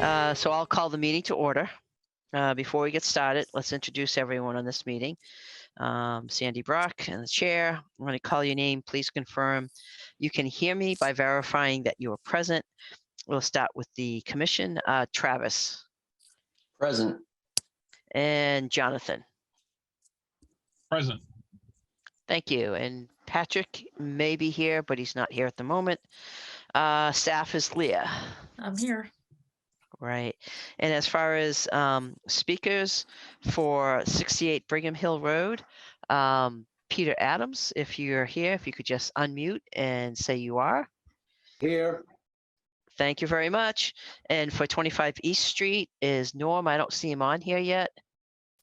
So I'll call the meeting to order. Before we get started, let's introduce everyone on this meeting. Sandy Brock and the chair. I'm going to call your name. Please confirm you can hear me by verifying that you are present. We'll start with the commission. Travis Present. and Jonathan. Present. Thank you. And Patrick may be here, but he's not here at the moment. Staff is Leah. I'm here. Right. And as far as speakers for 68 Brigham Hill Road, Peter Adams, if you're here, if you could just unmute and say you are. Here. Thank you very much. And for 25 East Street is Norm. I don't see him on here yet.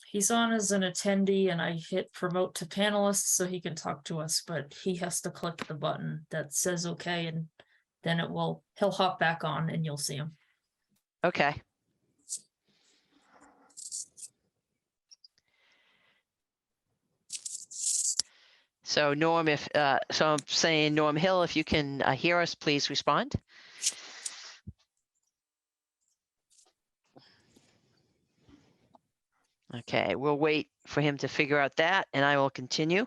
He's on as an attendee and I hit promote to panelist so he can talk to us, but he has to click the button that says okay, and then he'll hop back on and you'll see him. Okay. So Norm, so I'm saying Norm Hill, if you can hear us, please respond. Okay, we'll wait for him to figure out that, and I will continue.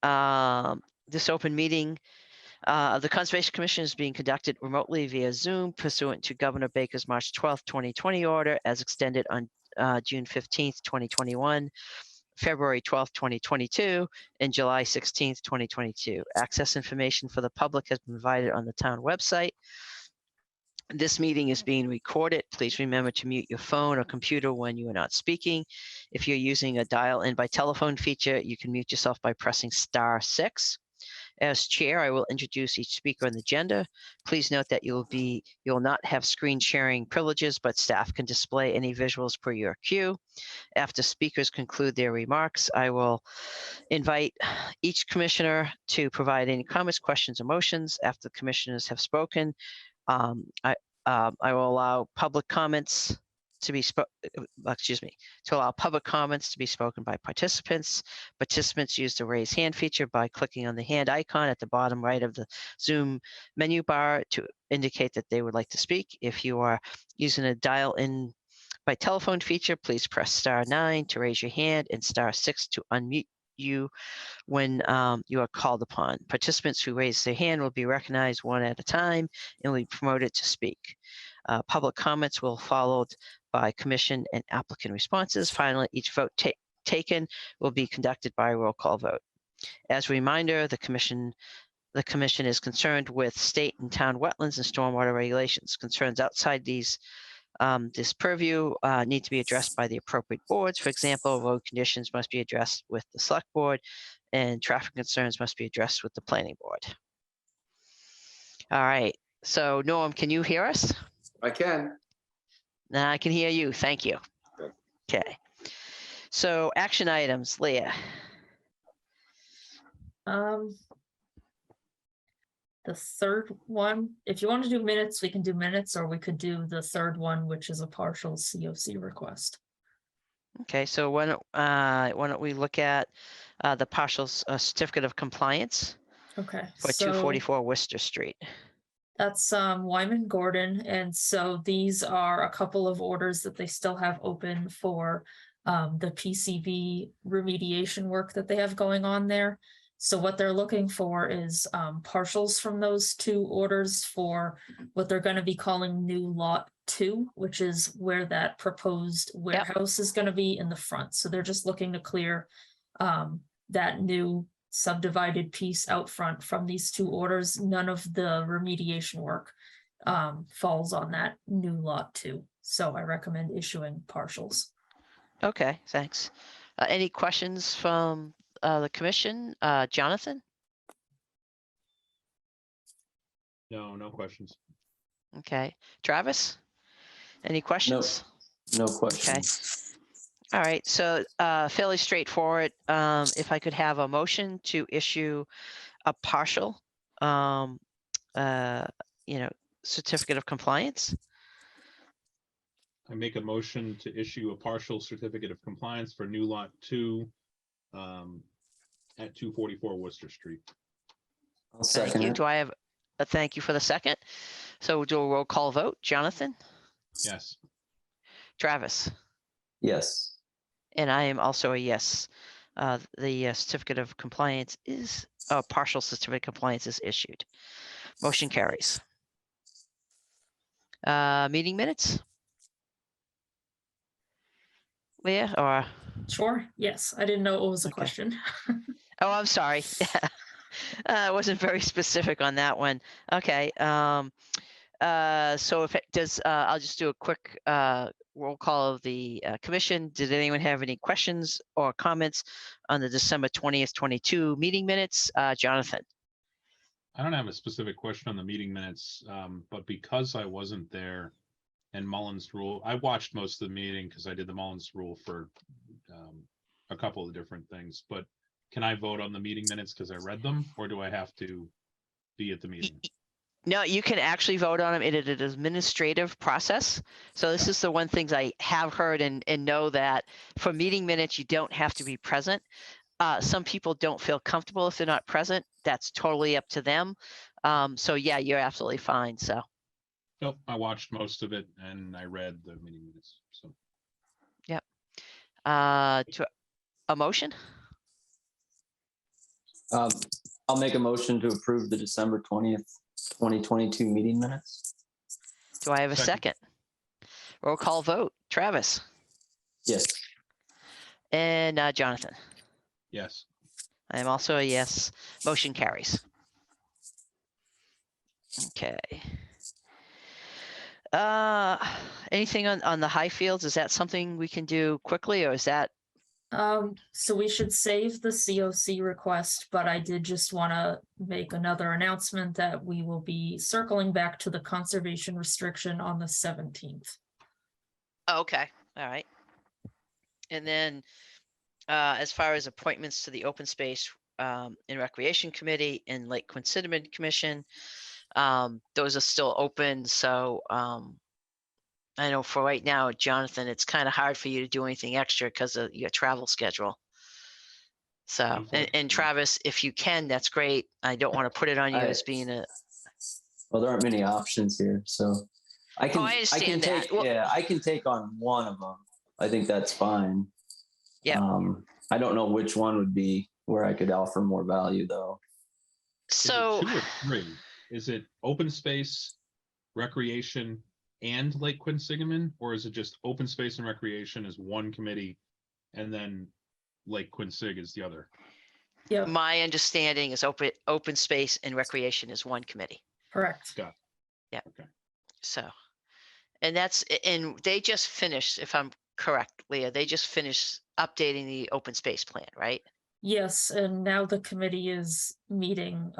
This open meeting of the Conservation Commission is being conducted remotely via Zoom pursuant to Governor Baker's March 12th, 2020 order as extended on June 15th, 2021, February 12th, 2022, and July 16th, 2022. Access information for the public has been provided on the town website. This meeting is being recorded. Please remember to mute your phone or computer when you are not speaking. If you're using a dial-in by telephone feature, you can mute yourself by pressing *6. As chair, I will introduce each speaker on the agenda. Please note that you'll not have screen sharing privileges, but staff can display any visuals per your cue. After speakers conclude their remarks, I will invite each commissioner to provide any comments, questions, or motions. After the commissioners have spoken, I will allow public comments to be allow public comments to be spoken by participants. Participants use the raise hand feature by clicking on the hand icon at the bottom right of the Zoom menu bar to indicate that they would like to speak. If you are using a dial in by telephone feature, please press *9 to raise your hand and *6 to unmute you when you are called upon. Participants who raise their hand will be recognized one at a time and will be promoted to speak. Public comments will follow by commission and applicant responses. Finally, each vote taken will be conducted by a roll call vote. As a reminder, the commission is concerned with state and town wetlands and stormwater regulations. Concerns outside this purview need to be addressed by the appropriate boards. For example, road conditions must be addressed with the select board and traffic concerns must be addressed with the planning board. All right, so Norm, can you hear us? I can. I can hear you, thank you. Good. Okay, so action items, Leah. The third one, if you want to do minutes, we can do minutes, or we could do the third one, which is a partial COC request. Okay, so why don't we look at the partial certificate of compliance Okay. for 244 Worcester Street. That's Wyman Gordon, and so these are a couple of orders that they still have open for the PCV remediation work that they have going on there. So what they're looking for is partials from those two orders for what they're going to be calling new lot 2, which is where that proposed warehouse is going to be in the front. So they're just looking to clear that new subdivided piece out front from these two orders. None of the remediation work falls on that new lot 2. So I recommend issuing partials. Okay, thanks. Any questions from the commission? Jonathan? No questions. Okay. Travis? Any questions? No questions. All right, so fairly straightforward. If I could have a motion to issue a partial, certificate of compliance. I make a motion to issue a partial certificate of compliance for new lot 2 at 244 Worcester Street. I'll Thank second you. it. Do I have a thank you for the second? So we'll do a roll call vote. Jonathan? Yes. Travis, Yes. and I am also a yes. The certificate of compliance is, partial certificate of compliance is issued. Motion carries. Meeting minutes? Leah, or, Sure, yes, I didn't know it was a Okay. question. oh, I'm sorry. I wasn't very specific on that one. Okay, so if it does, I'll just do a quick, roll call of the, commission. Did anyone have any questions or comments on the December 20th, 22 meeting minutes? Jonathan? I don't have a specific question on the meeting minutes, but because I wasn't there and Mullins rule, I watched most of the meeting because I did the Mullins rule for a couple of different things, but can I vote on the meeting minutes because I read them, or do I have to be at the meeting? No, you can actually vote on them. It is an administrative process. So this is the one things I have heard and know that for meeting minutes, you don't have to be present. Some people don't feel comfortable if they're not present. That's totally up to them. So yeah, you're absolutely fine. So Nope, I watched most of it and I read the meeting minutes, so. to a motion, I'll make a motion to approve the December 20th, 2022 meeting minutes. do I have a Second. second? Roll call vote. Travis Yes. and Jonathan. Yes. I am also a yes. Motion carries. Okay. Anything on the high fields? Is that something we can do quickly, or is that, So we should save the COC request, but I did just want to make another announcement that we will be circling back to the conservation restriction on the 17th. oh, okay, all right. And then, as far as appointments to the Open Space and Recreation Committee and Lake Quinsigamond Commission, those are still open, so I know for right now, Jonathan, it's kind of hard for you to do anything extra because of your travel schedule. So, and Unfortunately. Travis, if you can, that's great. I don't want to put it on you as being a, Well, there aren't many options here, so I can, I understand that. take, Well- yeah, I can take on one of them. I think that's fine. Yeah. I don't know which one would be where I could offer more value though. Is it so, 2 or 3? Is it open space, recreation, and Lake Quinsigamond, or is it just open space and recreation as one committee, and then Lake Quinsig is the other? Yeah, my understanding is open space and recreation is one committee. correct. Got it. Yeah. Okay. So, and and they just finished, if I'm correct, Leah, they just finished updating the open space plan, right? Yes, and now the committee is meeting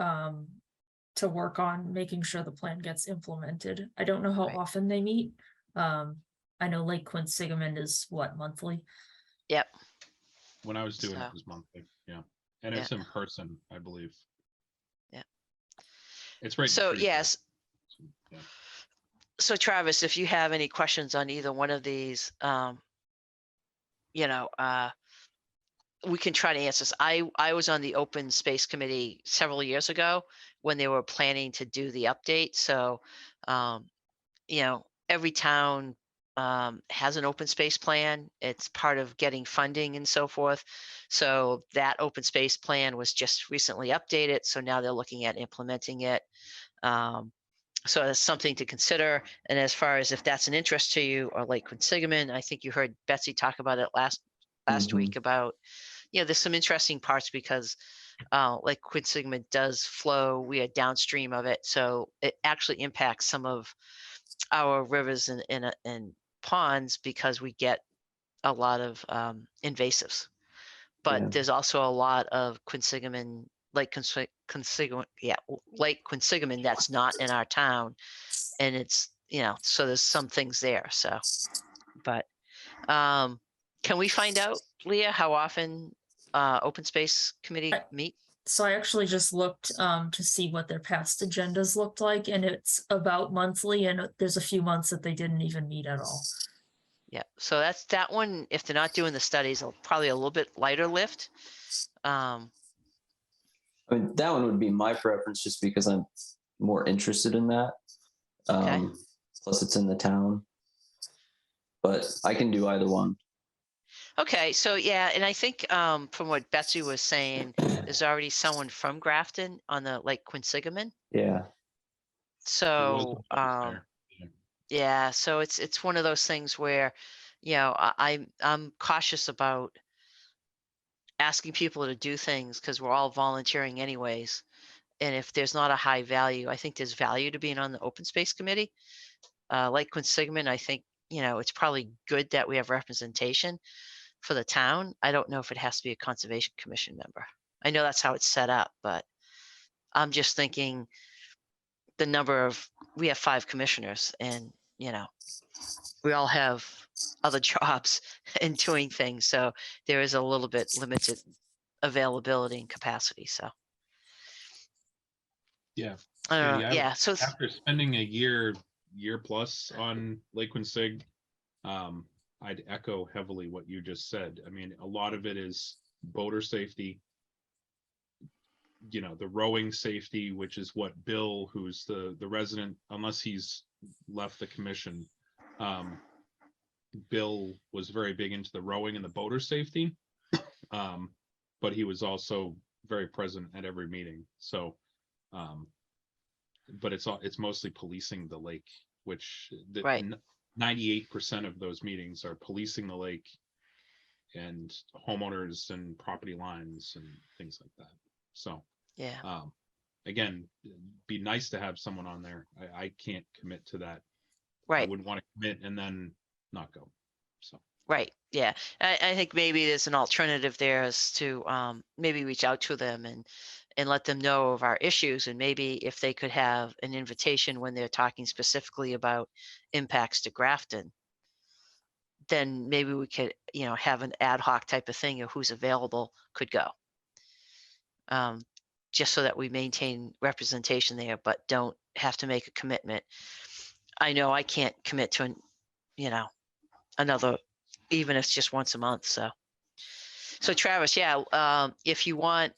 to work on making sure the plan gets implemented. I don't know how Right. often they meet. I know Lake Quinsigamond is what, monthly? Yep. When I was doing So- it was monthly, yeah, and it's in person, I believe. Yeah. It's right. in So Freeport, yes, so, yeah. so Travis, if you have any questions on either one of these, we can try to answer this. I was on the open space committee several years ago when they were planning to do the update. So, every town has an open space plan. It's part of getting funding and so forth. So that open space plan was just recently updated. So now they're looking at implementing it. So that's something to consider. And as far as if that's an interest to you or Lake Quinsigamond, I think you heard Betsy talk about it last Mhm. week about, there's some interesting parts because Lake Quinsigamond does flow, we are downstream of it. So it actually impacts some of our rivers and ponds because we get a lot of invasives. But Yeah. there's also a lot of Quinsigamond, Lake Quinsigamond, Lake Quinsigamond that's not in our town. And it's, so there's some things there. So, but can we find out, Leah, how often Open Space Committee meet? So I actually just looked to see what their past agendas looked like, and it's about monthly, and there's a few months that they didn't even meet at all. Yeah, so that's that one. If they're not doing the studies, probably a little bit lighter lift. I mean, that one would be my preference just because I'm more interested in that. Okay. Plus it's in the town. but I can do either one. Okay, so yeah, and I think from what Betsy was saying, there's already someone from Grafton on the Lake Quinsigamon. Yeah. There was So a voice there. Yeah. yeah, so it's one of those things where, you know, I'm cautious about asking people to do things because we're all volunteering anyways. And if there's not a high value, I think there's value to being on the open space committee. Like Quinsigamon, I think, you know, it's probably good that we have representation for the town. I don't know if it has to be a conservation commission member. I know that's how it's set up, but I'm just thinking the number of, we have 5 commissioners and, you know, we all have other jobs and doing things. So there is a little bit limited availability and capacity. So Yeah. I don't know. Yeah, Yeah. So after spending a year plus on Lake Quincy, I'd echo heavily what you just said. I mean, a lot of it is boater safety, you know, the rowing safety, which is what Bill, who's the resident, unless he's left the commission, Bill was very big into the rowing and the boater safety, but he was also very present at every meeting. So, but it's mostly policing the lake, which right. 98% of those meetings are policing the lake and homeowners and property lines and things like that. So, Yeah. again, be nice to have someone on there. I can't commit to that. I Right. wouldn't want to commit and then not go. So, Right. Yeah. I think maybe there's an alternative there is to maybe reach out to them and let them know of our issues. And maybe if they could have an invitation when they're talking specifically about impacts to Grafton, then maybe we could, you know, have an ad hoc type of thing of who's available could go. Just so that we maintain representation there, but don't have to make a commitment. I know I can't commit to you know, another, even if it's just once a month. So Travis, yeah, if you want,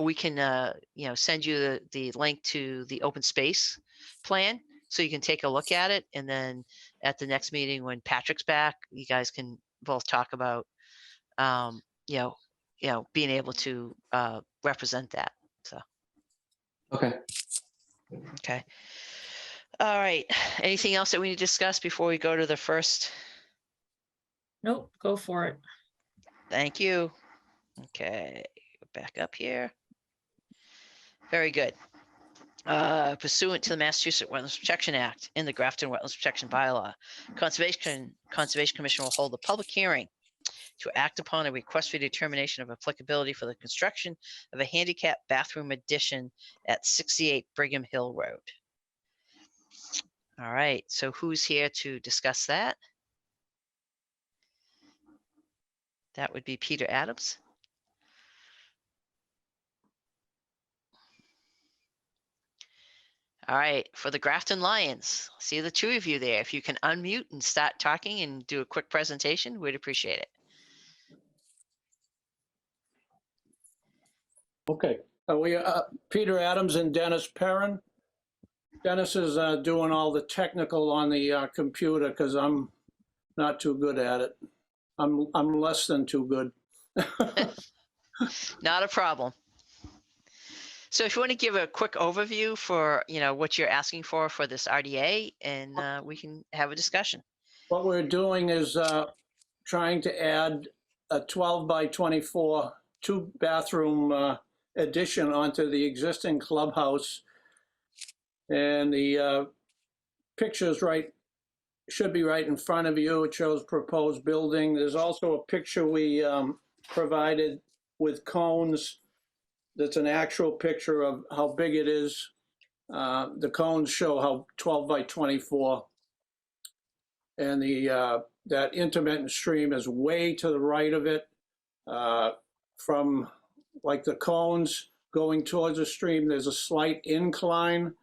we can, you know, send you the link to the open space plan so you can take a look at it. And then at the next meeting, when Patrick's back, you guys can both talk about, you know, being able to represent that. So, Okay. okay. All right. Anything else that we need to discuss before we go to the first? Nope, go for it. Thank you. Okay, back up here. Very good. Pursuant to the Massachusetts Wetlands Protection Act and the Grafton Wetlands Protection Bylaw, Conservation Commission will hold a public hearing to act upon a request for determination of applicability for the construction of a handicap bathroom addition at 68 Brigham Hill Road. All right, so who's here to discuss that? That would be Peter Adams. All right, for the Grafton Lions, see the 2 of you there. If you can unmute and start talking and do a quick presentation, we'd appreciate it. Okay, we Peter Adams and Dennis Perrin. Dennis is doing all the technical on the computer because I'm not too good at it. I'm less than too good. Not a problem. So if you want to give a quick overview for, you know, what you're asking for this RDA, and we can have a discussion. What we're doing is trying to add a 12 by 24 2-bathroom addition onto the existing clubhouse. And the picture's should be right in front of you. It shows proposed building. There's also a picture we provided with cones. That's an actual picture of how big it is. The cones show how 12 by 24. And that intermittent stream is way to the right of it. From like the cones going towards the stream, there's a slight incline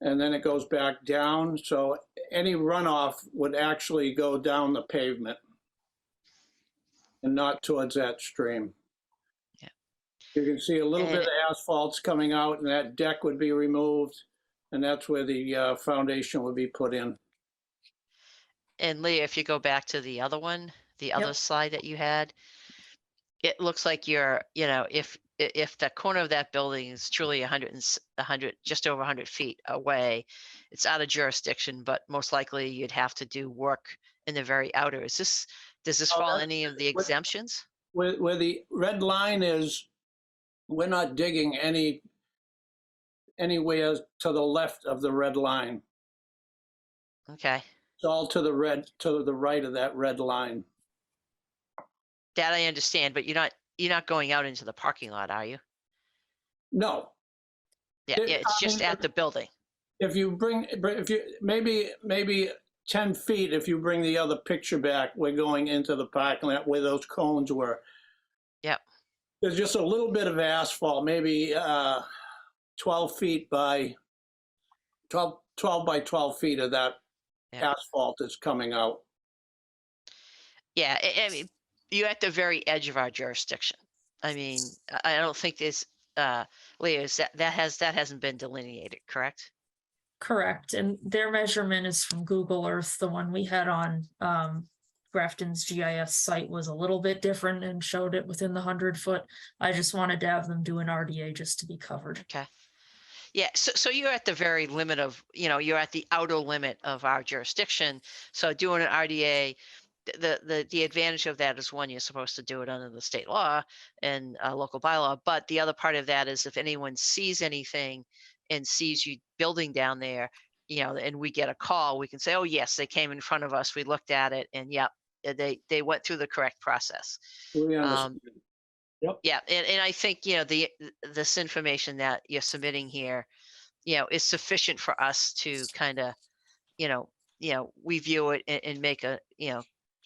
and then it goes back down. So any runoff would actually go down the pavement and not towards that stream. Yeah. You can see a little bit of asphalt's coming out and that deck would be removed and that's where the foundation would be put in. And Leah, if you go back to the other one, the Yep. other slide that you had, it looks like you're, if the corner of that building is truly 100, just over 100 feet away, it's out of jurisdiction, but most likely you'd have to do work in the very outer. Does this Oh, fall that's- any of the exemptions? Where the red line is, we're not digging anywhere to the left of the red line. Okay, It's all to the right of that red line. that I understand, but you're not going out into the parking lot, are you? No, Yeah, There- yeah, it's I just mean, at the building. if you maybe 10 feet, if you bring the other picture back, we're going into the parking lot where those cones were. Yep. There's just a little bit of asphalt, maybe 12 feet by 12 by 12 feet of that Yeah. asphalt is coming out. Yeah, I mean, you're at the very edge of our jurisdiction. I mean, I don't think this, Leah, that hasn't been delineated, correct? Correct, and their measurement is from Google Earth. The one we had on Grafton's GIS site was a little bit different and showed it within the 100-foot. I just wanted to have them do an RDA just to be covered. Okay. Yeah, so you're at the very limit of, you're at the outer limit of our jurisdiction. So doing an RDA, the advantage of that is, one, you're supposed to do it under the state law and local bylaw. But the other part of that is, if anyone sees anything and sees you building down there, and we get a call, we can say, oh yes, they came in front of us, we looked at it, and yep, they went through the correct process. We understand. Yeah, and I think, this information that you're submitting here, is sufficient for us to kind of, review it and make a,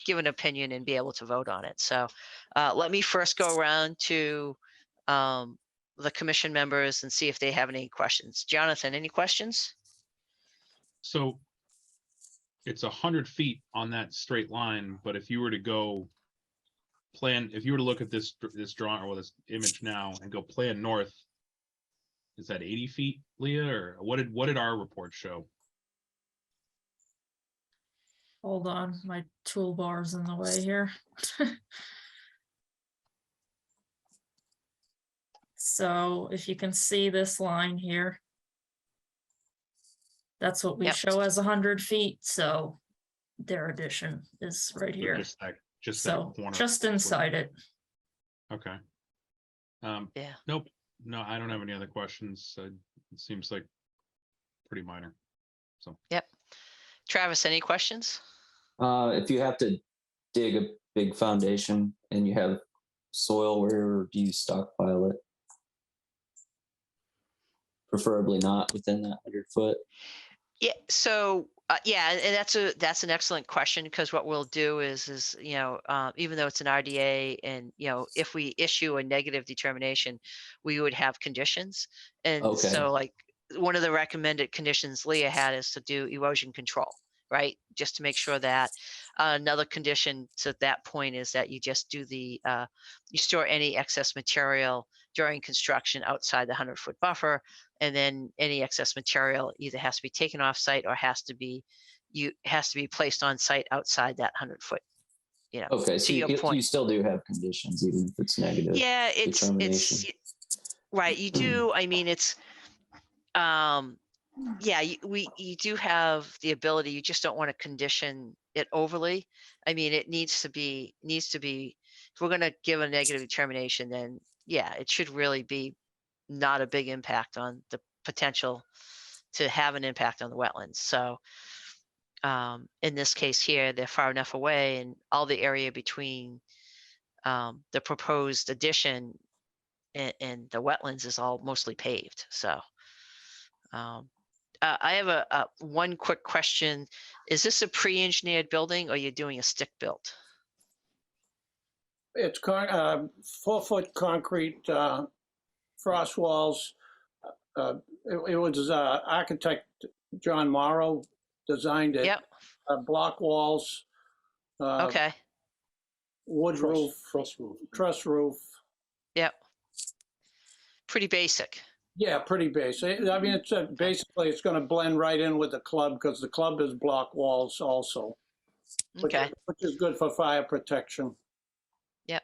give an opinion and be able to vote on it. So let me first go around to the commission members and see if they have any questions. Jonathan, any questions? So it's 100 feet on that straight line, but if you were to go if you were to look at this drawing or this image now and go plan north, is that 80 feet, Leah, or what did our report show? Hold on, my toolbar's in the way here. So if you can see this line here, that's what we Yep. show as 100 feet. So their addition is right So here. just So that corner. just inside it. Okay. Yeah. Nope. No, I don't have any other questions. It seems like pretty minor. Travis, any questions? If you have to dig a big foundation and you have soil, where do you stockpile it? Preferably not within that 100-foot. Yeah, so yeah, and that's an excellent question, because what we'll do is even though it's an RDA, and if we issue a negative determination, we would have conditions. And Okay. so, like, one of the recommended conditions Leah had is to do erosion control, right? Just to make sure that another condition to that point is that you just do you store any excess material during construction outside the 100-foot buffer. And then any excess material either has to be taken off site or has to be placed on site outside that 100-foot. Okay, so to your you point. still do have conditions, even if it's negative. Yeah, it's determination. right. You do. I mean, it's yeah. You do have the ability. You just don't want to condition it overly. I mean, it needs to be. If we're going to give a negative determination, then yeah, it should really be not a big impact on the potential to have an impact on the wetlands. So in this case here, they're far enough away, and all the area between the proposed addition and the wetlands is all mostly paved. So I have a one quick question. Is this a pre-engineered building, or you're doing a stick built? It's 4-foot concrete frost walls. It was architect John Morrow designed it. Yep. Block walls, Okay. wood roof, truss roof. Yep. Pretty basic. Yeah, pretty basic. I mean, it's basically it's going to blend right in with the club, because the club is block walls also. Okay. Which is good for fire protection. Yep.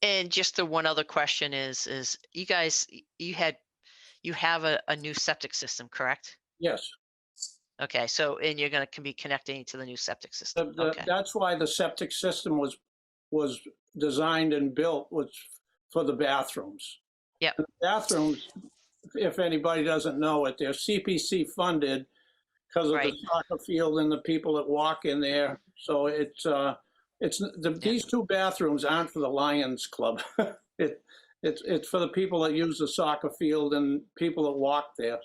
And just the one other question is you guys, you have a new septic system, correct? Yes. Okay, so, and you're gonna be connecting to the new septic system. Okay, That's why the septic system was designed and built, was for the bathrooms. Yep. And the bathrooms, if anybody doesn't know it, they're CPC funded because of Right. the soccer field and the people that walk in there. So these two bathrooms aren't for the Lions Club. It's for the people that use the soccer field and people that walk there.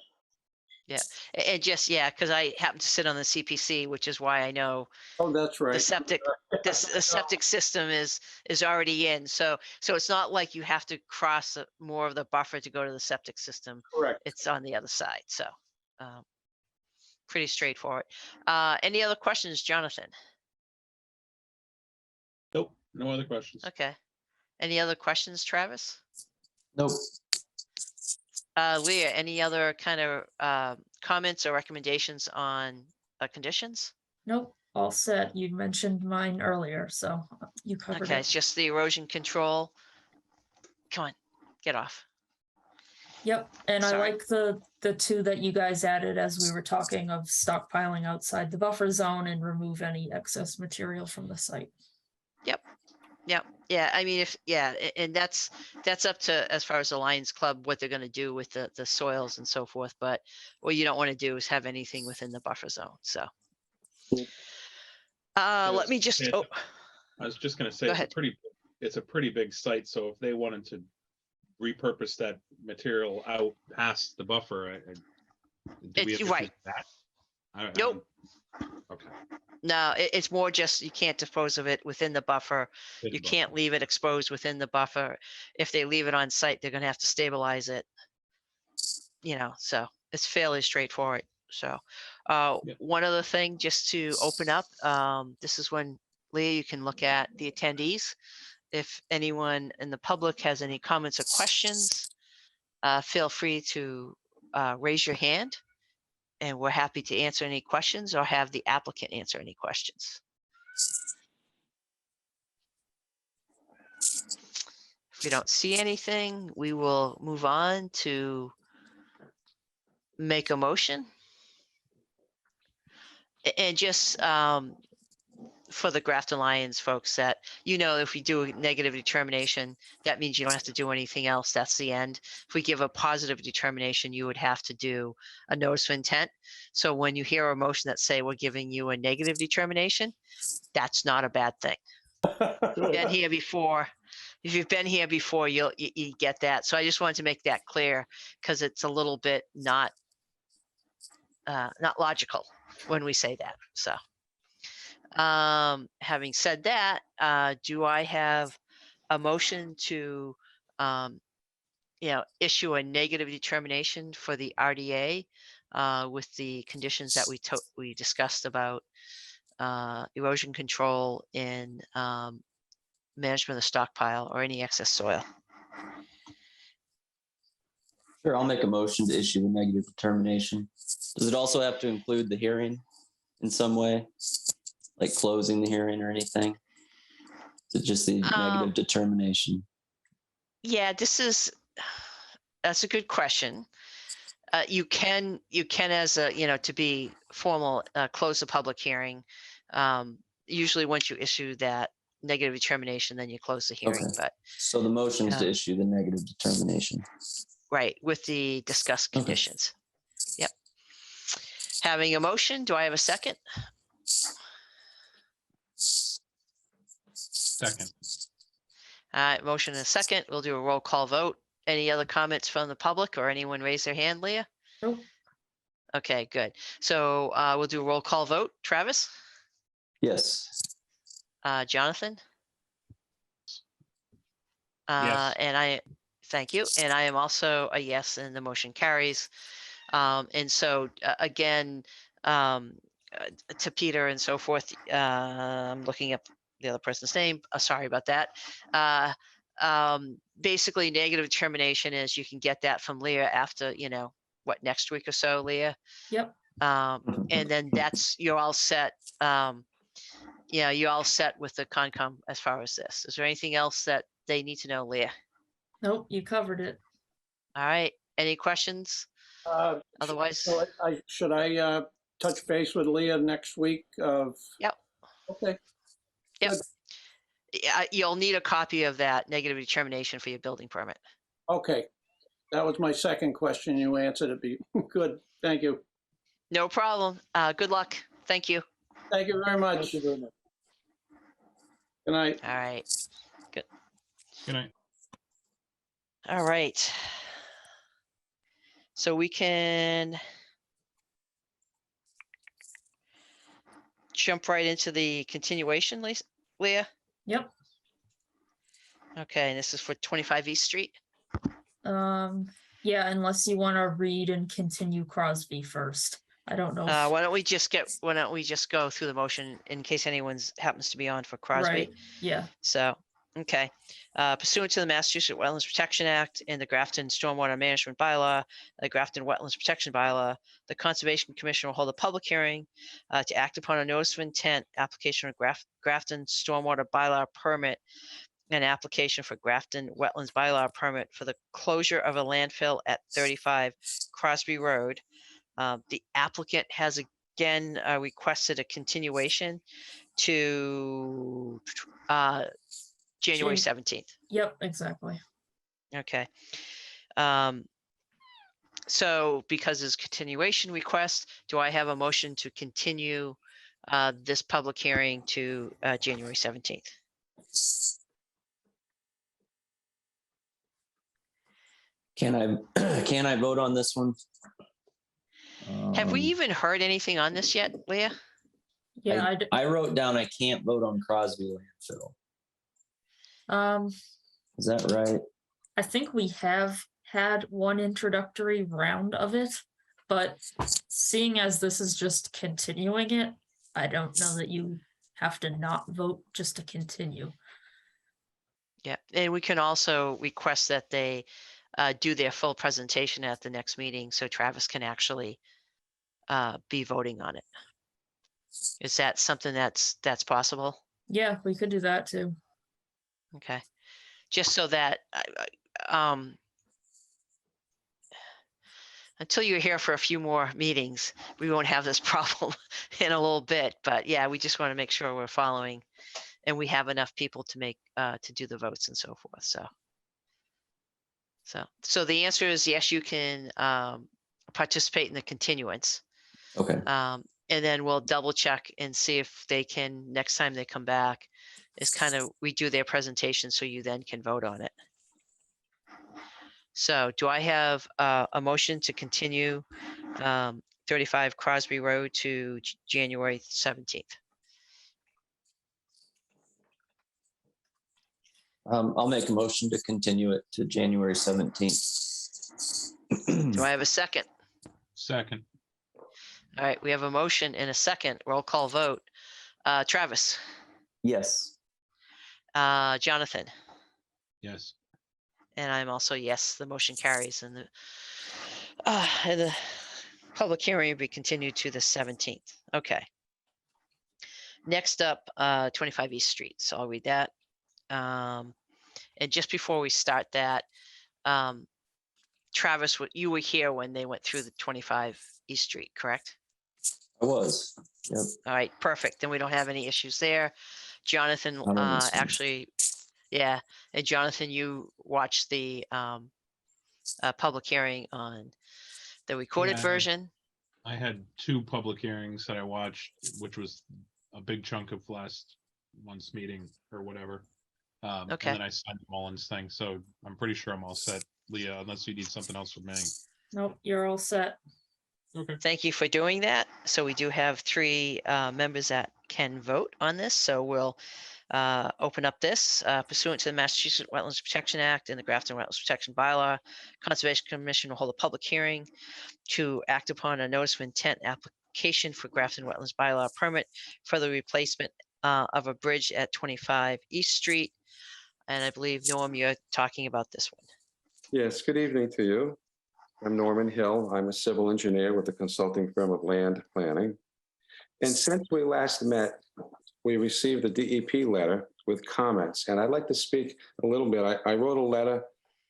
and just, yeah, because I happen to sit on the CPC, which is why I know Oh, that's the right. septic, the septic system is already in. So it's not like you have to cross more of the buffer to go to the septic system. Correct. It's on the other side, so pretty straightforward. Any other questions, Jonathan? Nope, no other questions. Okay. Any other questions, Travis? Nope. Leah, any other kind of comments or recommendations on conditions? Nope, all set. You mentioned mine earlier, so you covered Okay, it. it's just the erosion control. Come on, get off. Yep, and I Sorry. like the two that you guys added as we were talking of stockpiling outside the buffer zone and remove any excess material from the site. Yeah, I mean, and that's up to, as far as the Lions Club, what they're gonna do with the soils and so forth, but what you don't want to do is have anything within the buffer zone, so. Let me just, Yeah, oh, I was just gonna say, Go it's ahead. a pretty big site, so if they wanted to repurpose that material out past the buffer, do we have It's to right. do that? Nope. Okay. No, it's more just, you can't dispose of it within the buffer. Good You buffer. can't leave it exposed within the buffer. If they leave it on site, they're gonna have to stabilize it. So it's fairly straightforward. So, Yeah. one other thing, just to open up, this is when, Leah, you can look at the attendees. If anyone in the public has any comments or questions, feel free to raise your hand, and we're happy to answer any questions or have the applicant answer any questions. If we don't see anything, we will move on to make a motion. And just for the Grafton Lions folks, that, if we do a negative determination, that means you don't have to do anything else. That's the end. If we give a positive determination, you would have to do a notice of intent. So when you hear a motion that say we're giving you a negative determination, that's not a bad thing. Been here before. If you've been here before, you get that. So I just wanted to make that clear, because it's a little bit not logical when we say that. So having said that, do I have a motion to issue a negative determination for the RDA with the conditions that we discussed about erosion control and management of the stockpile or any excess soil? Sure, I'll make a motion to issue a negative determination. Does it also have to include the hearing in some way? Like closing the hearing or anything? Is it just the negative determination? Yeah, that's a good question. You can as to be formal, close the public hearing. Usually once you issue that negative determination, then you close the hearing, Okay. but So the motion is to issue the negative determination. right, with the discussed Okay. conditions. Yep. Having a motion, do I have a second? Second. Motion and a second. We'll do a roll call vote. Any other comments from the public or anyone raise their hand, Leah? Nope. Okay, good. So we'll do a roll call vote. Travis? Yes. Jonathan? Yes. And thank you. And I am also a yes, and the motion carries. And so again, to Peter and so forth, I'm looking up the other person's name. Sorry about that. Basically, negative determination is you can get that from Leah after, next week or so, Leah? Yep. And then you're all set. yeah, you all set with the Concom as far as this? Is there anything else that they need to know, Leah? Nope, you covered it. All right, any questions? Otherwise, So should I touch base with Leah next week of? Yep. Okay, yeah, you'll need a copy of that negative determination for your building permit. okay. That was my second question. You answered it. Good. Thank you. No problem. Good luck. Thank you. Thank you very much. Thank you very much. Good night. All right. Good night. All right. So we can jump right into the continuation, Leah? Yep. Okay, and this is for 25 East Street. Yeah, unless you want to read and continue Crosby first. I don't know. Why don't we just go through the motion in case anyone's happens to be on for Crosby? Right, yeah. So, okay. Pursuant to the Massachusetts Wetlands Protection Act and the Grafton Stormwater Management Bylaw, the Grafton Wetlands Protection Bylaw, the Conservation Commission will hold a public hearing to act upon a notice of intent application of Grafton Stormwater Bylaw permit, an application for Grafton Wetlands Bylaw permit for the closure of a landfill at 35 Crosby Road. The applicant has again requested a continuation to January 17th. Yep, exactly. Okay. So because it's continuation request, do I have a motion to continue this public hearing to January 17th? Can I vote on this one? Have we even heard anything on this yet, Leah? Yeah, I wrote down I can't vote on Crosby landfill. Is that right? I think we have had one introductory round of it, but seeing as this is just continuing it, I don't know that you have to not vote just to continue. Yeah, and we can also request that they do their full presentation at the next meeting so Travis can actually be voting on it. Is that something that's possible? Yeah, we could do that too. Okay, just so that until you're here for a few more meetings, we won't have this problem in a little bit. But yeah, we just want to make sure we're following and we have enough people to make to do the votes and so forth. So the answer is yes, you can participate in the continuance. Okay. And then we'll double check and see if they can, next time they come back, is kind of redo their presentation so you then can vote on it. So do I have a motion to continue 35 Crosby Road to January 17th? I'll make a motion to continue it to January 17th. Do I have a second? Second. All right, we have a motion and a second. Roll call vote. Travis, Yes. Jonathan, Yes. and I'm also yes. The motion carries, and the public hearing will be continued to the 17th. Okay. Next up, 25 East Street. So I'll read that. And just before we start that, Travis, you were here when they went through the 25 East Street, correct? I was. Yep. All right, perfect. Then we don't have any issues there. Jonathan, Not on this one. actually, yeah. And Jonathan, you watched the public hearing on the recorded Yeah. version. I had 2 public hearings that I watched, which was a big chunk of last month's meeting or whatever. Okay. And then I signed the Mullins thing, so I'm pretty sure I'm all set, Leah, unless you need something else from me. Nope, you're all set. Okay. Thank you for doing that. So we do have 3 members that can vote on this. So we'll open up this pursuant to the Massachusetts Wetlands Protection Act and the Grafton Wetlands Protection Bylaw. Conservation Commission will hold a public hearing to act upon a notice of intent application for Grafton Wetlands Bylaw permit for the replacement of a bridge at 25 East Street. And I believe, Norm, you're talking about this one. Yes, good evening to you. I'm Norman Hill. I'm a civil engineer with the consulting firm of Land Planning. And since we last met, we received the DEP letter with comments, and I'd like to speak a little bit. I wrote a letter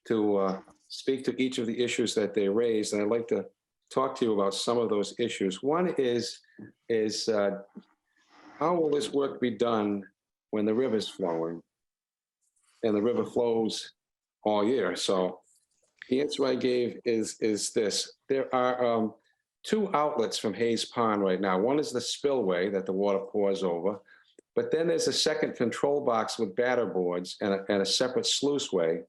to speak to each of the issues that they raised, and I'd like to talk to you about some of those issues. One is how will this work be done when the river's flowing? And the river flows all year. So the answer I gave is this. There are two outlets from Hayes Pond right now. One is the spillway that the water pours over, but then there's a second control box with batter boards and a separate sluiceway.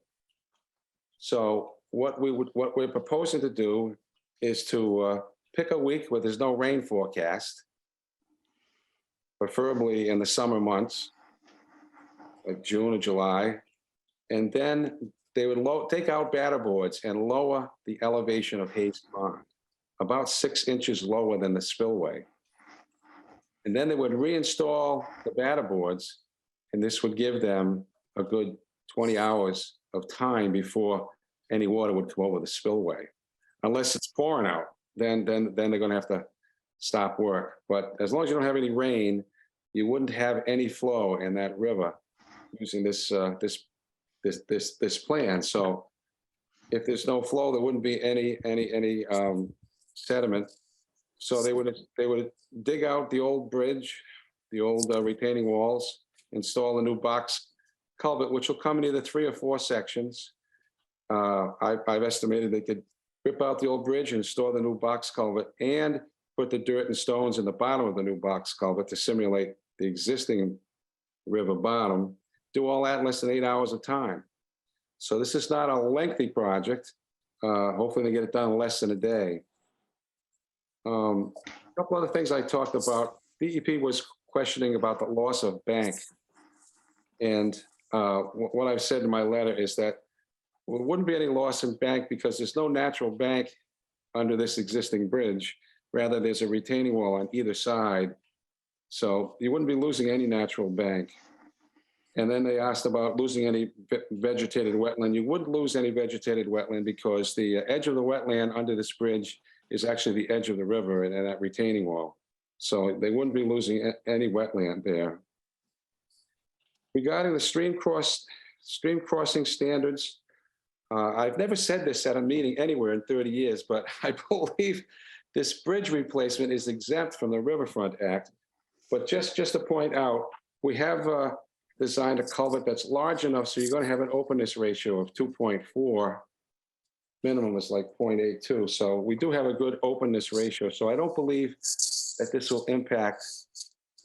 So what we're proposing to do is to pick a week where there's no rain forecast, preferably in the summer months, like June or July, and then they would take out batter boards and lower the elevation of Hayes Pond, about 6 inches lower than the spillway. And then they would reinstall the batter boards, and this would give them a good 20 hours of time before any water would come over the spillway. Unless it's pouring out, then they're gonna have to stop work. But as long as you don't have any rain, you wouldn't have any flow in that river using this plan. So if there's no flow, there wouldn't be any sediment. So they would dig out the old bridge, the old retaining walls, install a new box culvert, which will come in either 3 or 4 sections. I've estimated they could rip out the old bridge and install the new box culvert and put the dirt and stones in the bottom of the new box culvert to simulate the existing river bottom. Do all that in less than 8 hours of time. So this is not a lengthy project. Hopefully they get it done in less than a day. A couple other things I talked about. DEP was questioning about the loss of bank. And what I've said in my letter is that there wouldn't be any loss in bank because there's no natural bank under this existing bridge. Rather, there's a retaining wall on either side. So you wouldn't be losing any natural bank. And then they asked about losing any vegetated wetland. You wouldn't lose any vegetated wetland because the edge of the wetland under this bridge is actually the edge of the river and that retaining wall. So they wouldn't be losing any wetland there. Regarding the stream crossing standards, I've never said this at a meeting anywhere in 30 years, but I believe this bridge replacement is exempt from the Riverfront Act. But just to point out, we have designed a culvert that's large enough so you're going to have an openness ratio of 2.4. Minimum is like 0.82. So we do have a good openness ratio. So I don't believe that this will impact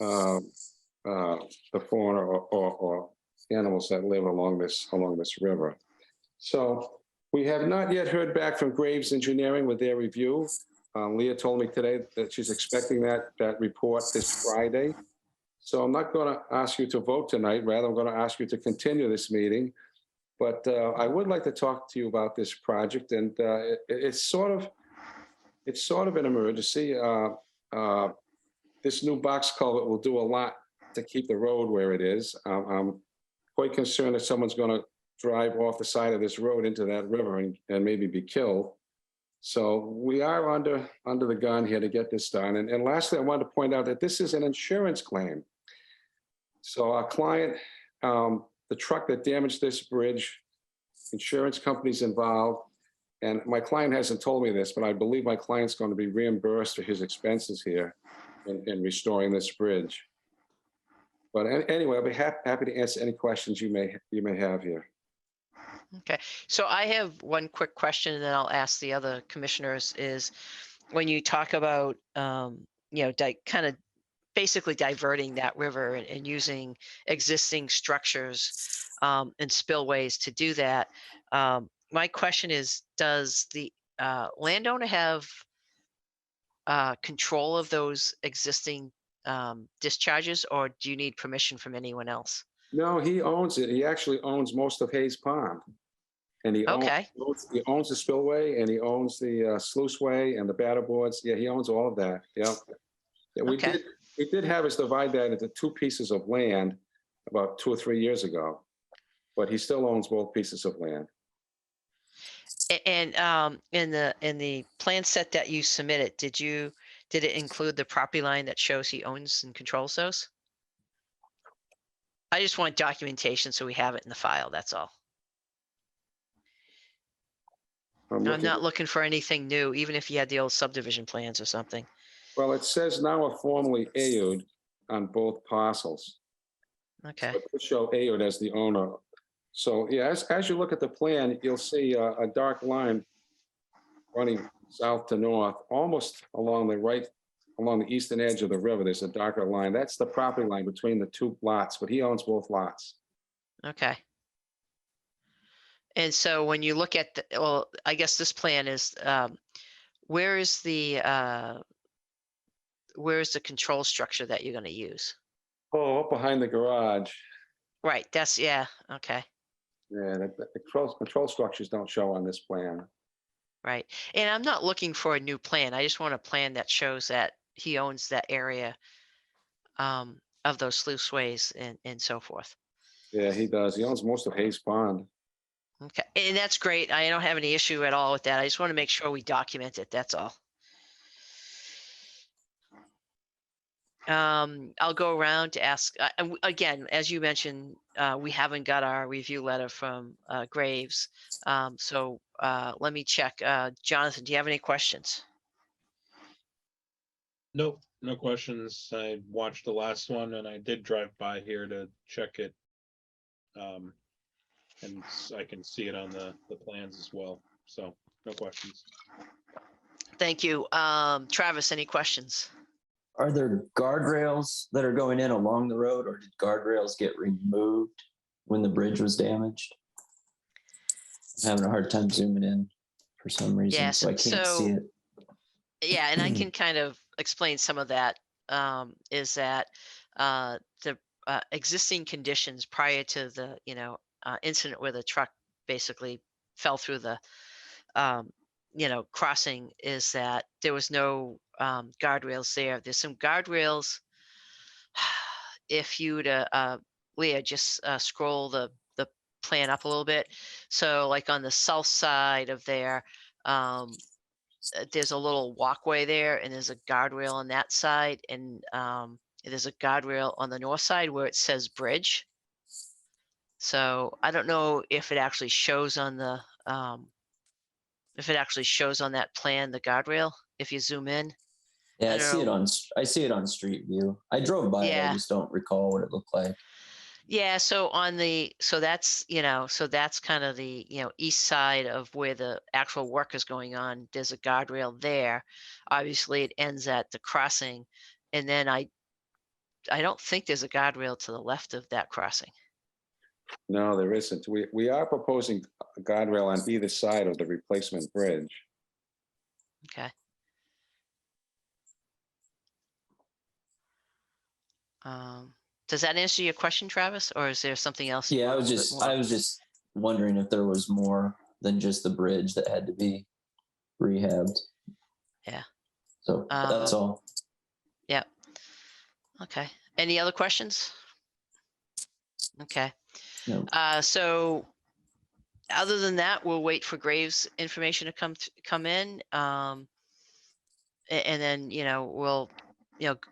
the fauna or animals that live along this river. So we have not yet heard back from Graves Engineering with their review. Leah told me today that she's expecting that report this Friday. So I'm not going to ask you to vote tonight. Rather, I'm going to ask you to continue this meeting. But I would like to talk to you about this project, and it's sort of an emergency. This new box culvert will do a lot to keep the road where it is. I'm quite concerned that someone's going to drive off the side of this road into that river and maybe be killed. So we are under the gun here to get this done. And lastly, I wanted to point out that this is an insurance claim. So our client, the truck that damaged this bridge, insurance companies involved, and my client hasn't told me this, but I believe my client's going to be reimbursed for his expenses here in restoring this bridge. But anyway, I'll be happy to answer any questions you may have here. Okay, so I have one quick question, and then I'll ask the other commissioners. Is when you talk about, kind of basically diverting that river and using existing structures and spillways to do that. My question is, does the landowner have control of those existing discharges, or do you need permission from anyone else? No, he owns it. He actually owns most of Hayes Pond. And he owns the spillway, and he owns the sluiceway and the batter boards. Yeah, he owns all of that. Yeah. We did have us divide that into 2 pieces of land about 2 or 3 years ago, but he still owns both pieces of land. And in the plan set that you submitted, did it include the property line that shows he owns and controls those? I just want documentation so we have it in the file, that's all. I'm I'm looking- not looking for anything new, even if you had the old subdivision plans or something. Well, it says now are formally AU'd on both parcels. Okay, It could show AU'd as the owner. So, yeah, as you look at the plan, you'll see a dark line running south to north, almost along the eastern edge of the river. There's a darker line. That's the property line between the two lots, but he owns both lots. okay. And so when you look at the, well, I guess this plan is, where is the control structure that you're gonna use? Oh, up behind the garage. Right, that's, yeah, okay, Yeah, the control structures don't show on this plan. right. And I'm not looking for a new plan. I just want a plan that shows that he owns that area of those sluiceways and so forth. Yeah, he does. He owns most of Hayes Pond. Okay, and that's great. I don't have any issue at all with that. I just want to make sure we document it, that's all. I'll go around to ask, again, as you mentioned, we haven't got our review letter from Graves. So let me check. Jonathan, do you have any questions? Nope, no questions. I watched the last one and I did drive by here to check it. And I can see it on the plans as well. So no questions. Thank you. Travis, any questions? Are there guardrails that are going in along the road, or did guardrails get removed when the bridge was damaged? I'm having a hard time zooming in for some reason, Yeah, so I can't so- see it. Yeah, and I can kind of explain some of that, is that the existing conditions prior to the, incident where the truck basically fell through the, crossing, is that there was no guardrails there. There's some guardrails. If you'd, Leah, just scroll the plan up a little bit. So like on the south side of there, there's a little walkway there and there's a guardrail on that side. And there's a guardrail on the north side where it says bridge. So I don't know if it actually shows on the, that plan, the guardrail, if you zoom in. Yeah, I I see it don't on Street View. I drove by it, Yeah. I just don't recall what it looked like. Yeah, so that's, so that's kind of the, east side of where the actual work is going on. There's a guardrail there. Obviously, it ends at the crossing. And then I don't think there's a guardrail to the left of that crossing. No, there isn't. We are proposing a guardrail on either side of the replacement bridge. Okay. Does that answer your question, Travis, or is there something else? Yeah, a little bit more? I was just wondering if there was more than just the bridge that had to be rehabbed. Yeah. So that's all. Yeah. Okay. Any other questions? Okay. No. So other than that, we'll wait for Graves information to come in. And then, we'll,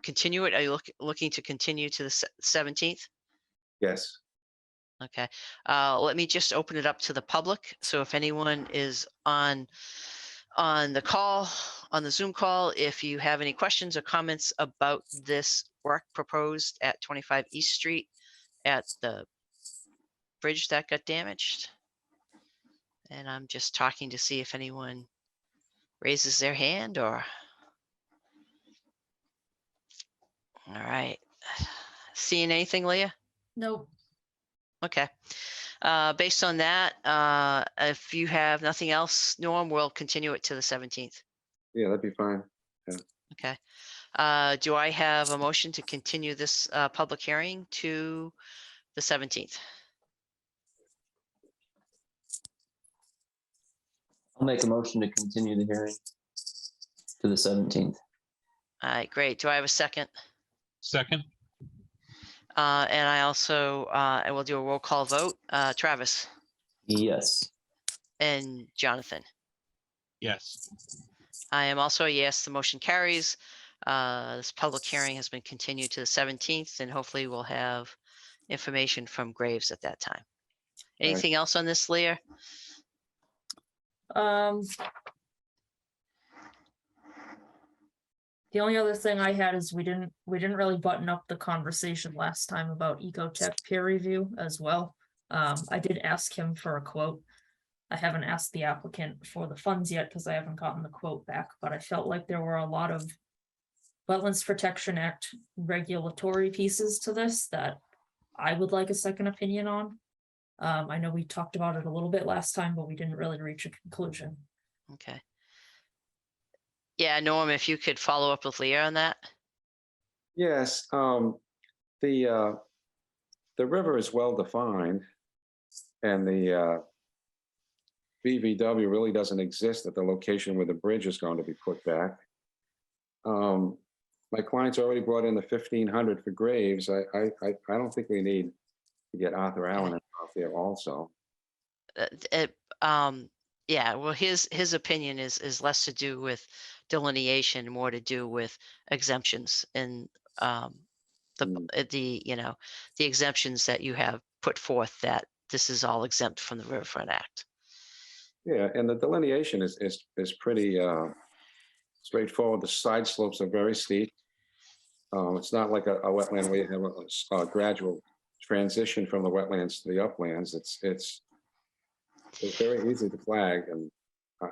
continue it. Are you looking to continue to the 17th? Yes. Okay. Let me just open it up to the public. So if anyone is on the call, on the Zoom call, if you have any questions or comments about this work proposed at 25 East Street at the bridge that got damaged. And I'm just talking to see if anyone raises their hand or. All right. Seeing anything, Leah? Nope. Okay. Based on that, if you have nothing else, Norm, we'll continue it to the 17th. Yeah, that'd be fine. Okay. Do I have a motion to continue this public hearing to the 17th? I'll make a motion to continue the hearing to the 17th. All right, great. Do I have a second? Second, And I also, I will do a roll call vote. Travis Yes. and Jonathan. yes. I am also a yes, the motion carries. This public hearing has been continued to the 17th, and hopefully we'll have information from Graves at that time. Right. Anything else on this, Leah? The only other thing I had is we didn't really button up the conversation last time about Ecotech peer review as well. I did ask him for a quote. I haven't asked the applicant for the funds yet because I haven't gotten the quote back, but I felt like there were a lot of Wetlands Protection Act regulatory pieces to this that I would like a second opinion on. I know we talked about it a little bit last time, but we didn't really reach a conclusion. Okay. Yeah, Norm, if you could follow up with Leah on that. Yes, the river is well defined, and the BVW really doesn't exist at the location where the bridge is going to be put back. My client's already brought in the 1,500 for Graves. I don't think we need to get Arthur Allen out there also. Yeah, well, his opinion is less to do with delineation, more to do with exemptions and the exemptions that you have put forth, that this is all exempt from the Riverfront Act. Yeah, and the delineation is pretty straightforward. The side slopes are very steep. It's not like a wetland where you have a gradual transition from the wetlands to the uplands. It's very easy to flag, and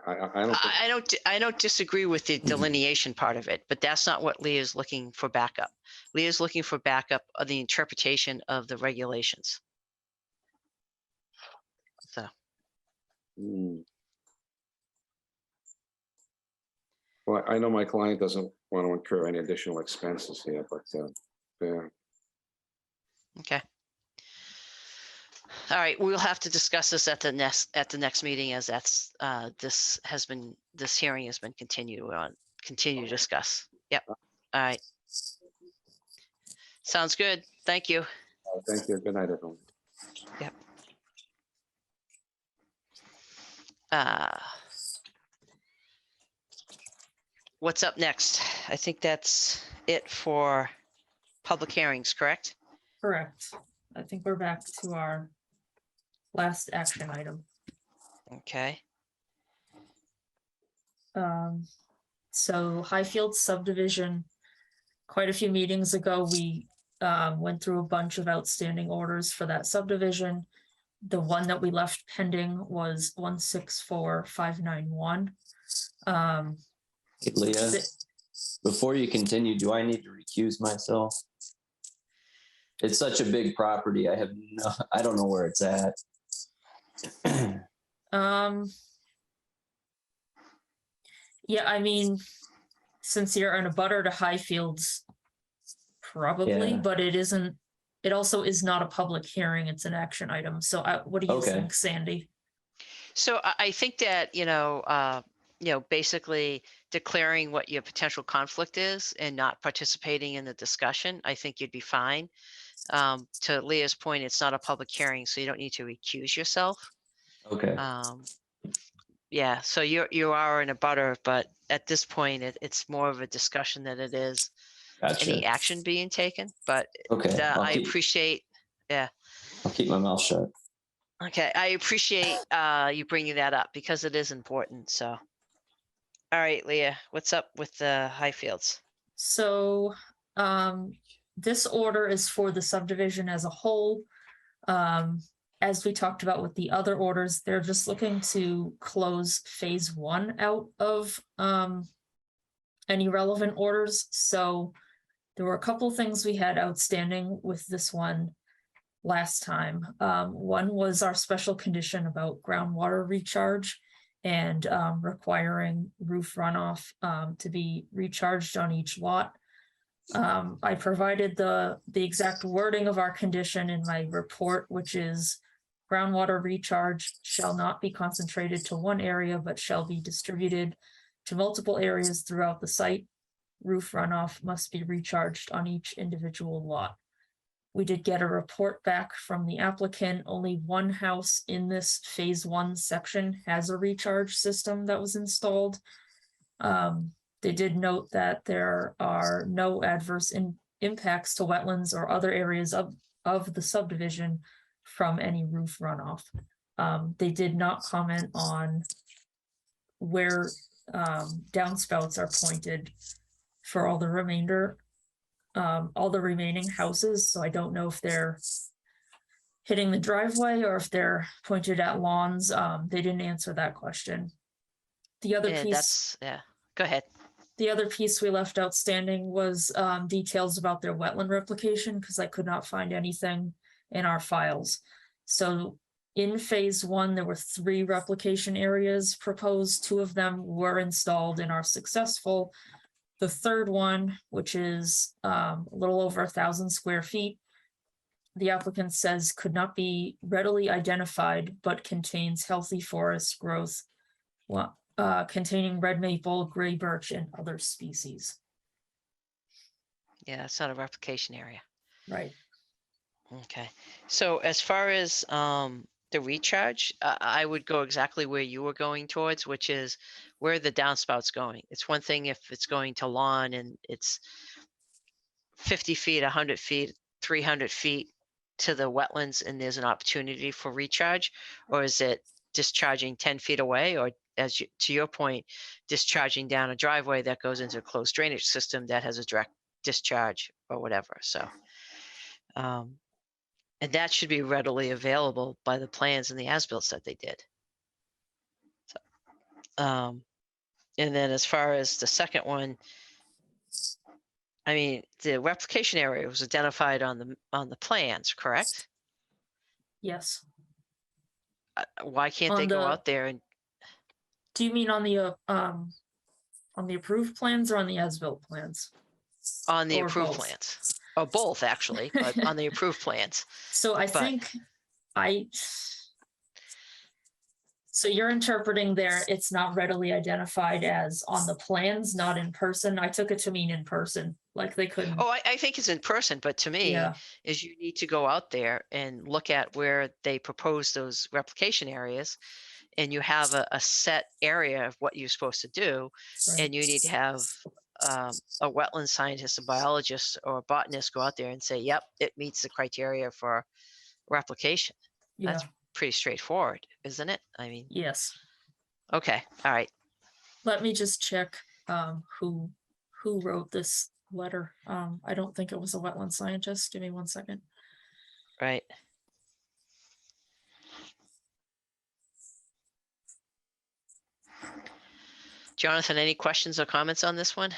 I don't disagree with the delineation part of it, but that's not what Leah's looking for backup. Leah's looking for backup of the interpretation of the regulations. So. Well, I know my client doesn't want to incur any additional expenses here, but yeah. Okay. All right, we'll have to discuss this at the next meeting, as that's this hearing has been continue to discuss. Yep. All right. Sounds good. Thank you. Thank you. Good night, everyone. Yep. What's up next? I think that's it for public hearings, correct? Correct. I think we're back to our last action item. Okay. So Highfield subdivision, quite a few meetings ago, we went through a bunch of outstanding orders for that subdivision. The one that we left pending was 164591. Hey, Leah, before you continue, do I need to recuse myself? It's such a big property. I don't know where it's at. Yeah, I mean, since you're in a butter to Highfields, probably, Yeah. but it also is not a public hearing, it's an action item. So what do you think, Sandy? So I think that, basically declaring what your potential conflict is and not participating in the discussion, I think you'd be fine. To Leah's point, it's not a public hearing, so you don't need to recuse yourself. Okay. Yeah, so you are in a butter, but at this point, it's more of a discussion than it is any action being taken. But okay, I appreciate. Yeah. I'll keep my mouth shut. Okay, I appreciate you bringing that up because it is important. So, all right, Leah, what's up with the Highfields? So, this order is for the subdivision as a whole. As we talked about with the other orders, they're just looking to close phase 1 out of any relevant orders. So there were a couple of things we had outstanding with this one last time. One was our special condition about groundwater recharge and requiring roof runoff to be recharged on each lot. I provided the exact wording of our condition in my report, which is groundwater recharge shall not be concentrated to one area, but shall be distributed to multiple areas throughout the site. Roof runoff must be recharged on each individual lot. We did get a report back from the applicant. Only one house in this phase 1 section has a recharge system that was installed. They did note that there are no adverse impacts to wetlands or other areas of of the subdivision from any roof runoff. They did not comment on where downspouts are pointed for all the remaining houses, so I don't know if they're hitting the driveway or if they're pointed at lawns. They didn't answer that question. The other And piece, that's, yeah, go ahead. the other piece we left outstanding was details about their wetland replication, because I could not find anything in our files. So in phase one, there were 3 replication areas proposed. 2 of them were installed and are successful. The third one, which is a little over 1,000 square feet, the applicant says could not be readily identified, but contains healthy forest growth, containing red maple, gray birch, and other species. Yeah, it's not a replication area. Right. Okay, so as far as the recharge, I would go exactly where you were going towards, which is where the downspouts going. It's one thing if it's going to lawn and it's 50 feet, 100 feet, 300 feet to the wetlands and there's an opportunity for recharge, or is it discharging 10 feet away, or as you, to your point, discharging down a driveway that goes into a closed drainage system that has a direct discharge or whatever. So and that should be readily available by the plans and the as-built that they did. So, and then as far as the second one, I mean, the replication area was identified on the plans, correct? Yes. Why can't they On go the- out there and, Do you mean on the approved plans or on the as-built plans? on the Or approved both. plans? Or both, actually, but on the approved plans. So I But- think so you're interpreting there, it's not readily identified as on the plans, not in person. I took it to mean in person, like they couldn't. Oh, I think it's in person, but to me, Yeah, is you need to go out there and look at where they propose those replication areas. And you have a set area of what you're supposed to do. right. And you need to have a wetland scientist, a biologist, or a botanist go out there and say, yep, it meets the criteria for replication. Yeah, That's pretty straightforward, isn't it? I mean, yes. okay, all right. Let me just check who wrote this letter. I don't think it was a wetland scientist. Give me 1 second. Right. Jonathan, any questions or comments on this one?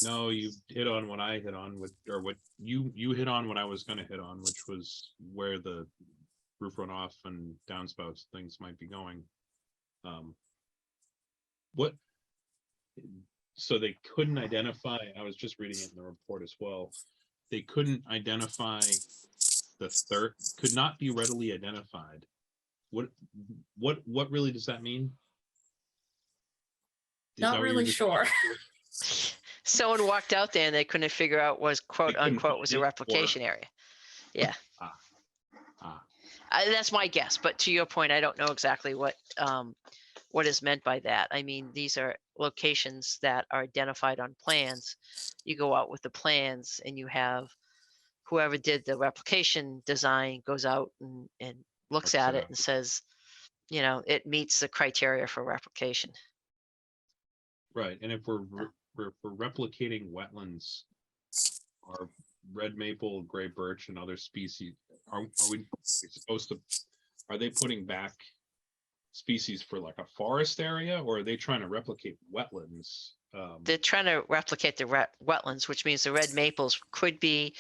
No, you hit on what I hit on with, or what you hit on what I was gonna hit on, which was where the roof runoff and downspouts things might be going. What? So they couldn't identify, I was just reading it in the report as well. They couldn't identify the third, could not be readily identified. What really does that mean? Is that Not what you were really just- sure. Someone walked out there and they couldn't figure out was quote couldn't unquote was a find it, or- replication area. Yeah. Ah. That's my guess, but to your point, I don't know exactly what is meant by that. I mean, these are locations that are identified on plans. You go out with the plans and you have whoever did the replication design goes out and looks at it and says, you know, it meets the criteria for replication. Right, and if we're replicating wetlands, are red maple, gray birch, and other species, are we supposed to, are they putting back species for like a forest area, or are they trying to replicate wetlands? They're trying to replicate the wetlands, which means the red maples could be,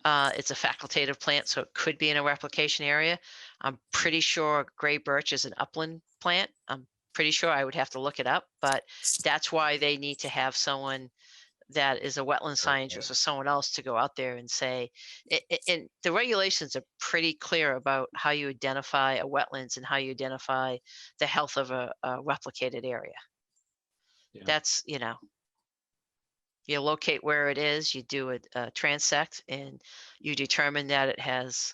it's a facultative plant, so it could be in a replication area. I'm pretty sure gray birch is an upland plant. I'm pretty sure, I would have to look it up, but that's why they need to have someone that is a wetland scientist or someone else to go out there and say, and the regulations are pretty clear about how you identify a wetlands and how you identify the health of a replicated area. Yeah. That's, you know, you locate where it is, you do a transect, and you determine that it has,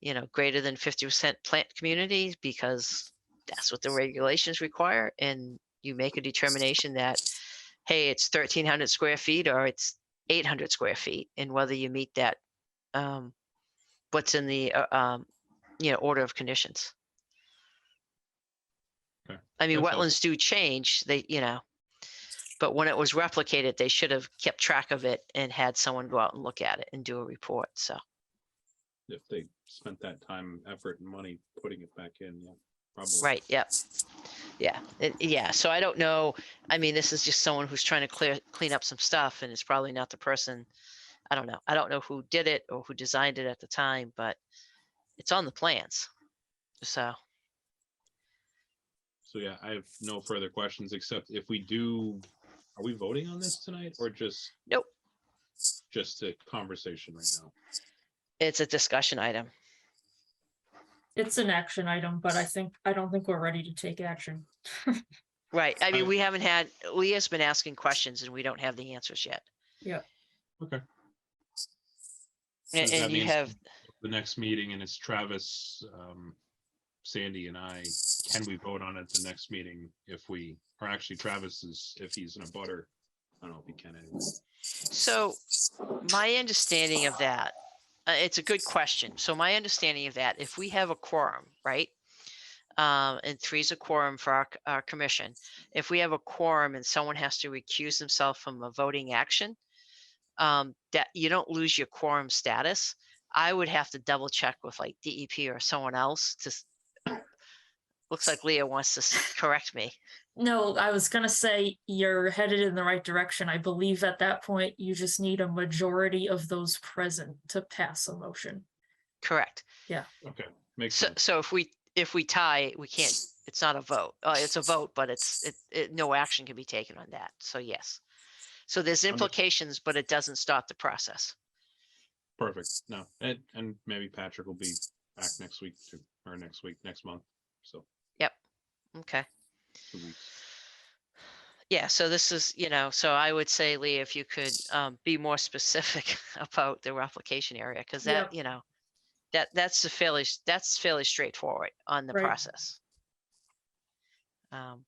you know, greater than 50% plant community because that's what the regulations require. And you make a determination that, hey, it's 1,300 square feet or it's 800 square feet, and whether you meet that, what's in the, order of conditions. Okay, I mean, that's helpful. wetlands do change, but when it was replicated, they should have kept track of it and had someone go out and look at it and do a report, so. If they spent that time, effort and money putting it back in, yeah, probably. Right, yep. Yeah, so I don't know, I mean, this is just someone who's trying to clean up some stuff, and it's probably not the person, I don't know who did it or who designed it at the time, but it's on the plans, so. So yeah, I have no further questions, except if we do, are we voting on this tonight or just? Nope. Just a conversation right now? It's a discussion item. It's an action item, but I don't think we're ready to take action. Right, I mean, I- Leah's been asking questions and we don't have the answers yet. Yeah. Okay. And Does that and you mean have, The next meeting, and it's Travis, Sandy and I, can we vote on it the next meeting if we, or actually Travis is, if he's in a butter? I don't know if he can anyway. so my understanding of that, it's a good question. So my understanding of that, if we have a quorum, right? And three's a quorum for our commission. If we have a quorum and someone has to recuse themselves from a voting action, that you don't lose your quorum status. I would have to double check with like DEP or someone else looks like Leah wants to correct me. No, I was gonna say you're headed in the right direction. I believe at that point you just need a majority of those present to pass a motion. Correct. Okay, makes So, sense. so if we tie, we can't, it's not a vote. It's a vote, but no action can be taken on that. So yes. So there's implications, but it doesn't stop the process. Perfect. No, and maybe Patrick will be back next week too, or next month. So Okay. 2 weeks. Yeah, so this is, so I would say, Lee, if you could be more specific about the replication area, because that, that's fairly straightforward on the Right. process. And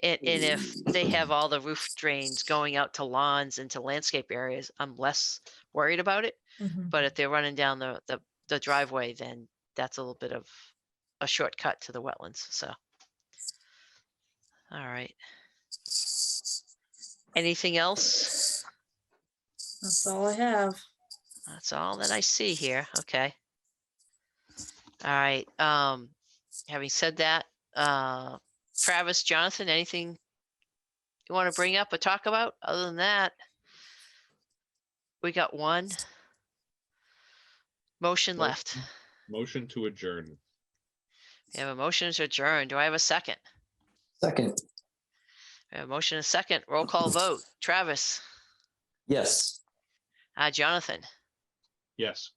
if they have all the roof drains going out to lawns and to landscape areas, I'm less worried about it. Mhm. But if they're running down the driveway, then that's a little bit of a shortcut to the wetlands, so. All right. Anything else? That's all I have. That's all that I see here. Okay. All right. Having said that, Travis, Jonathan, anything you want to bring up or talk about? Other than that, we got one motion left. Motion to adjourn. We have a motion to adjourn. Do I have a second? Second, We have a motion and a second. Roll call vote. Travis, yes. Jonathan. Yes.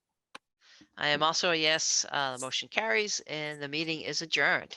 I am also a yes. The motion carries and the meeting is adjourned.